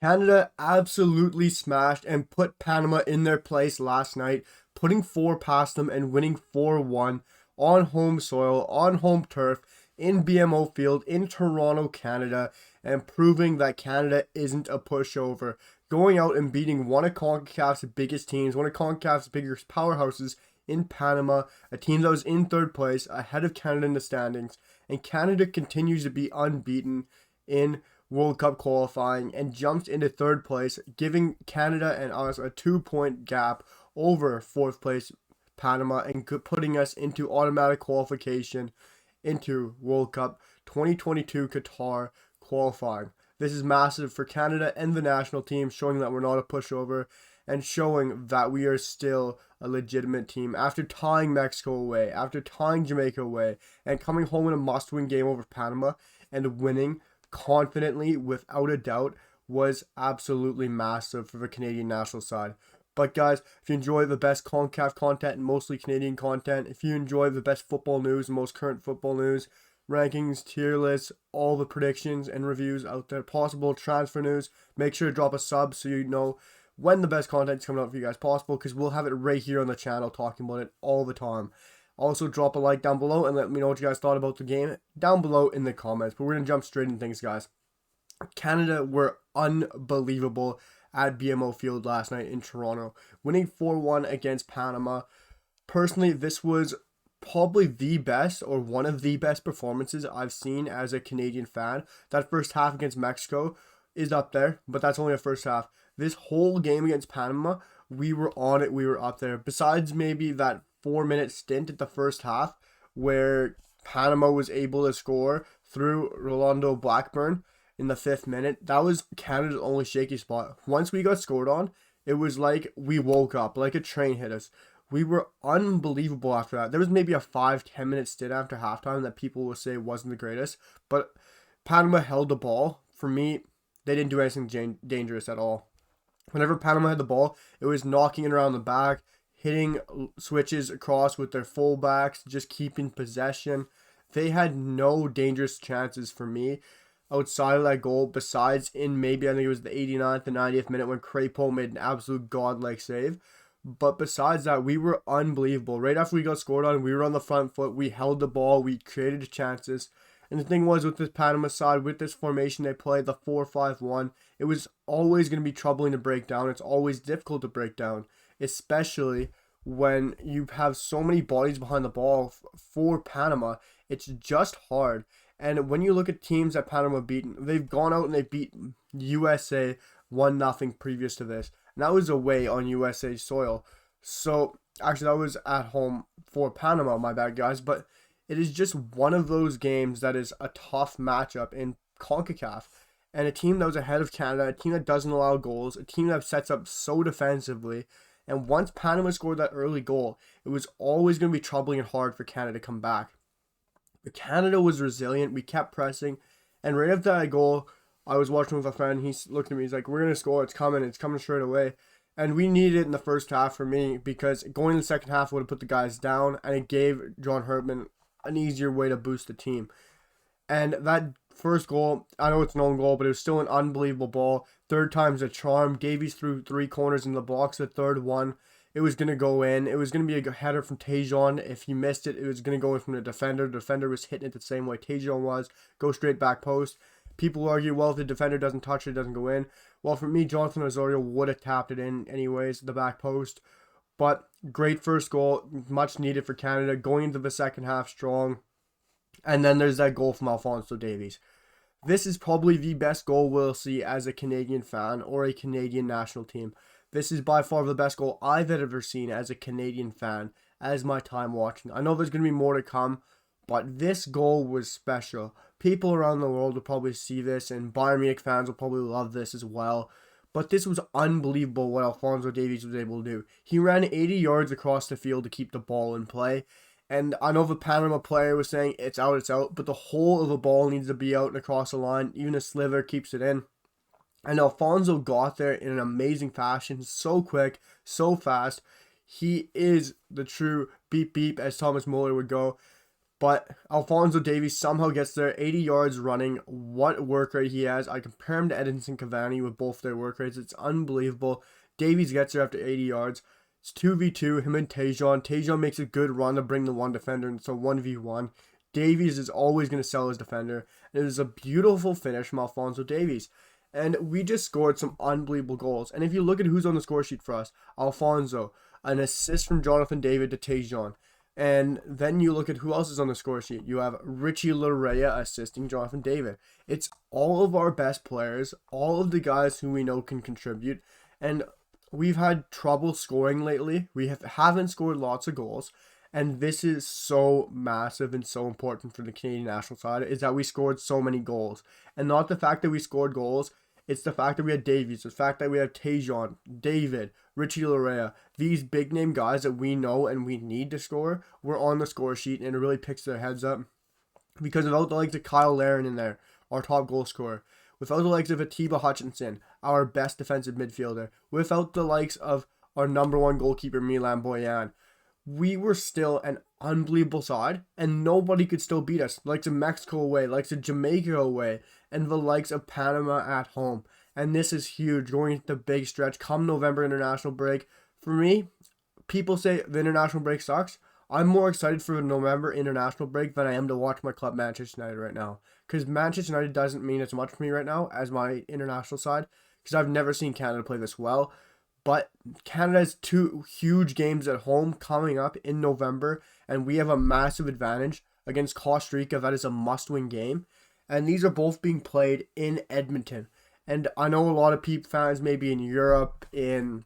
Canada absolutely smashed and put Panama in their place last night, putting four past them and winning 4-1 on home soil, on home turf, in BMO Field, in Toronto, Canada, and proving that Canada isn't a pushover. Going out and beating one of CONCACAF's biggest teams, one of CONCACAF's biggest powerhouses in Panama, a team that was in third place, ahead of Canada in the standings, and Canada continues to be unbeaten in World Cup qualifying and jumps into third place, giving Canada and us a 2-point gap over fourth place Panama and putting us into automatic qualification into World Cup 2022 Qatar qualifying. This is massive for Canada and the national team, showing that we're not a pushover and showing that we are still a legitimate team. After tying Mexico away, after tying Jamaica away, and coming home in a must-win game over Panama and winning confidently without a doubt was absolutely massive for the Canadian national side. But guys, if you enjoy the best CONCACAF content and mostly Canadian content, if you enjoy the best football news and most current football news, rankings, tier lists, all the predictions and reviews out there, possible transfer news, make sure to drop a sub so you know when the best content is coming out for you guys possible, because we'll have it right here on the channel talking about it all the time. Also, drop a like down below and let me know what you guys thought about the game down below in the comments. But we're going to jump straight into things, guys. Canada were unbelievable at BMO Field last night in Toronto, winning 4-1 against Panama. Personally, this was probably the best or one of the best performances I've seen as a Canadian fan. That first half against Mexico is up there, but that's only a first half. This whole game against Panama, we were on it, we were up there. Besides maybe that 4-minute stint at the first half where Panama was able to score through Rolando Blackburn in the 5th minute, that was Canada's only shaky spot. Once we got scored on, it was like we woke up, like a train hit us. We were unbelievable after that. There was maybe a 5-10 minute stint after halftime that people will say wasn't the greatest, but Panama held the ball. For me, they didn't do anything dangerous at all. Whenever Panama had the ball, it was knocking it around the back, hitting switches across with their fullbacks, just keeping possession. They had no dangerous chances for me outside of that goal, besides in maybe I think it was the 89th and 90th minute when Crapo made an absolute godlike save. But besides that, we were unbelievable. Right after we got scored on, we were on the front foot. We held the ball. We created chances. And the thing was, with this Panama side, with this formation they played, the 4-5-1, it was always going to be troubling to break down. It's always difficult to break down, especially when you have so many bodies behind the ball for Panama. It's just hard. And when you look at teams that Panama beaten, they've gone out and they beat USA 1-0 previous to this. And that was away on USA soil. So, actually, that was at home for Panama, my bad, guys. But it is just one of those games that is a tough matchup in CONCACAF. And a team that was ahead of Canada, a team that doesn't allow goals, a team that sets up so defensively. And once Panama scored that early goal, it was always going to be troubling and hard for Canada to come back. But Canada was resilient. We kept pressing. And right after that goal, I was watching with a friend. He looked at me. He's like, we're going to score. It's coming straight away. And we needed it in the first half for me, because going in the second half would have put the guys down. And it gave John Hurtman an easier way to boost the team. And that first goal, I know it's an own goal, but it was still an unbelievable ball. Third time's a charm. Davies threw 3 corners in the box. The third one, it was going to go in. It was going to be a header from Tajon. If he missed it, it was going to go in from the defender. The defender was hitting it the same way Tajon was. Go straight back post. People argue, well, if the defender doesn't touch it, it doesn't go in. Well, for me, Jonathan Osorio would have tapped it in anyways, the back post. But great first goal, much needed for Canada, going into the second half strong. And then there's that goal from Alphonso Davies. This is probably the best goal we'll see as a Canadian fan or a Canadian national team. This is by far the best goal I've ever seen as a Canadian fan, as my time watching. I know there's going to be more to come, but this goal was special. People around the world will probably see this, and Bayern Munich fans will probably love this as well. But this was unbelievable what Alphonso Davies was able to do. He ran 80 yards across the field to keep the ball in play. And I know the Panama player was saying it's out, but the whole of the ball needs to be out and across the line. Even a sliver keeps it in. And Alphonso got there in an amazing fashion, so quick, so fast. He is the true beep beep, as Thomas Muller would go. But Alphonso Davies somehow gets there, 80 yards running. What work rate he has. I compare him to Edinson Cavani with both their work rates. It's unbelievable. Davies gets there after 80 yards. It's 2v2, him and Tajon. Tajon makes a good run to bring the one defender, and it's a 1v1. Davies is always going to sell his defender. And it was a beautiful finish from Alphonso Davies. And we just scored some unbelievable goals. And if you look at who's on the score sheet for us, Alphonso, an assist from Jonathan David to Tajon. And then you look at who else is on the score sheet. You have Richie Larea assisting Jonathan David. It's all of our best players, all of the guys who we know can contribute. And we've had trouble scoring lately. We haven't scored lots of goals. And this is so massive and so important for the Canadian national side, is that we scored so many goals. And not the fact that we scored goals, it's the fact that we had Davies, the fact that we have Tajon, David, Richie Larea, these big name guys that we know and we need to score, were on the score sheet, and it really picks their heads up. Because without the likes of Kyle Larin in there, our top goal scorer, without the likes of Atiba Hutchinson, our best defensive midfielder, without the likes of our number one goalkeeper, Milan Boyan, we were still an unbelievable side, and nobody could still beat us. Likes of Mexico away, likes of Jamaica away, and the likes of Panama at home. And this is huge, going into the big stretch come November international break. For me, people say the international break sucks. I'm more excited for the November international break than I am to watch my club Manchester United right now. Because Manchester United doesn't mean as much for me right now as my international side. Because I've never seen Canada play this well. But Canada has 2 huge games at home coming up in November. And we have a massive advantage against Costa Rica. That is a must-win game. And these are both being played in Edmonton. And I know a lot of fans maybe in Europe, in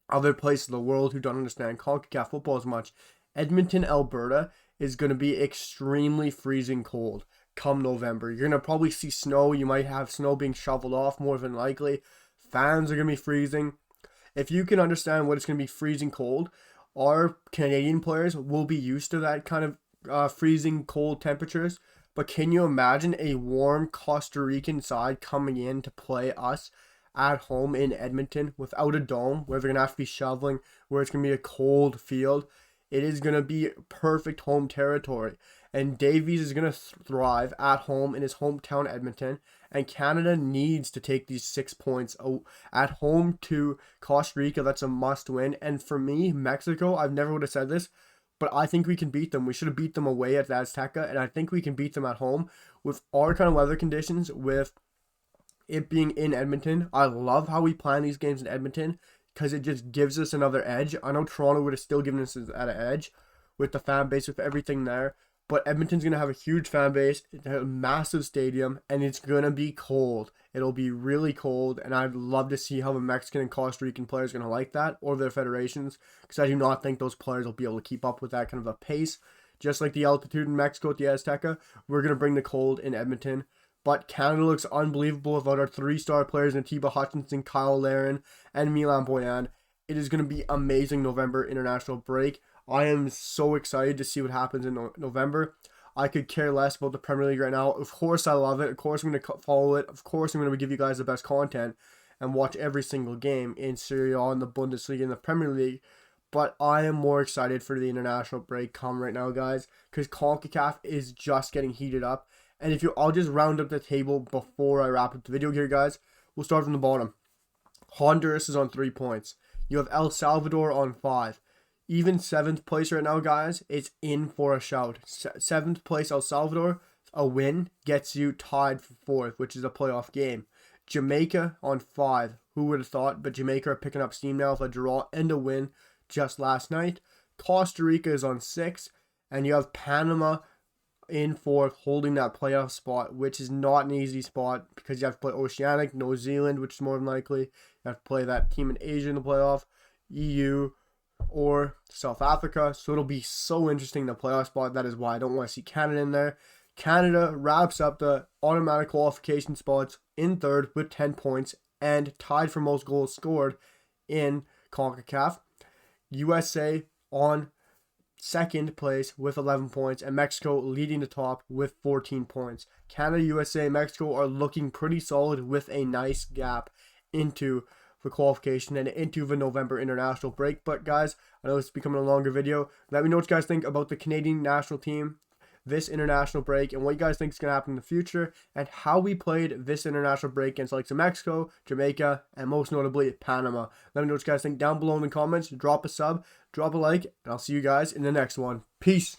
other places of the world who don't understand CONCACAF football as much. Edmonton, Alberta is going to be extremely freezing cold come November. You're going to probably see snow. You might have snow being shoveled off more than likely. Fans are going to be freezing. If you can understand what it's going to be freezing cold, our Canadian players will be used to that kind of freezing cold temperatures. But can you imagine a warm Costa Rican side coming in to play us at home in Edmonton without a dome, where they're going to have to be shoveling, where it's going to be a cold field? It is going to be perfect home territory. And Davies is going to thrive at home in his hometown, Edmonton. And Canada needs to take these 6 points at home to Costa Rica. That's a must win. And for me, Mexico, I've never would have said this, but I think we can beat them. We should have beat them away at the Azteca, and I think we can beat them at home with our kind of weather conditions, with it being in Edmonton. I love how we plan these games in Edmonton because it just gives us another edge. I know Toronto would have still given us an edge with the fan base, with everything there, but Edmonton's going to have a huge fan base, a massive stadium, and it's going to be cold. It'll be really cold, and I'd love to see how the Mexican and Costa Rican players are going to like that, or their federations, because I do not think those players will be able to keep up with that kind of a pace. Just like the altitude in Mexico at the Azteca, we're going to bring the cold in Edmonton. But Canada looks unbelievable without our 3-star players, Atiba Hutchinson, Kyle Larin, and Milan Boyan. It is going to be amazing November international break. I am so excited to see what happens in November. I could care less about the Premier League right now. Of course I love it. Of course I'm going to follow it. Of course I'm going to give you guys the best content and watch every single game in Serie A, in the Bundesliga, in the Premier League. But I am more excited for the international break come right now, guys, because CONCACAF is just getting heated up. And I'll just round up the table before I wrap up the video here, guys. We'll start from the bottom. Honduras is on 3 points. You have El Salvador on 5. Even 7th place right now, guys, it's in for a shout. 7th place, El Salvador, a win gets you tied for 4th, which is a playoff game. Jamaica on 5. Who would have thought? But Jamaica are picking up steam now with a draw and a win just last night. Costa Rica is on 6. And you have Panama in 4th, holding that playoff spot, which is not an easy spot because you have to play Oceanic, New Zealand, which is more than likely. You have to play that team in Asia in the playoff, EU, or South Africa. So it'll be so interesting, the playoff spot. That is why I don't want to see Canada in there. Canada wraps up the automatic qualification spots in 3rd with 10 points and tied for most goals scored in CONCACAF. USA on 2nd place with 11 points, and Mexico leading the top with 14 points. Canada, USA, Mexico are looking pretty solid with a nice gap into the qualification and into the November international break. But guys, I know it's becoming a longer video. Let me know what you guys think about the Canadian national team, this international break and what you guys think is going to happen in the future and how we played this international break against like Mexico, Jamaica, and most notably Panama. Let me know what you guys think down below in the comments. Drop a sub, drop a like, and I'll see you guys in the next one. Peace.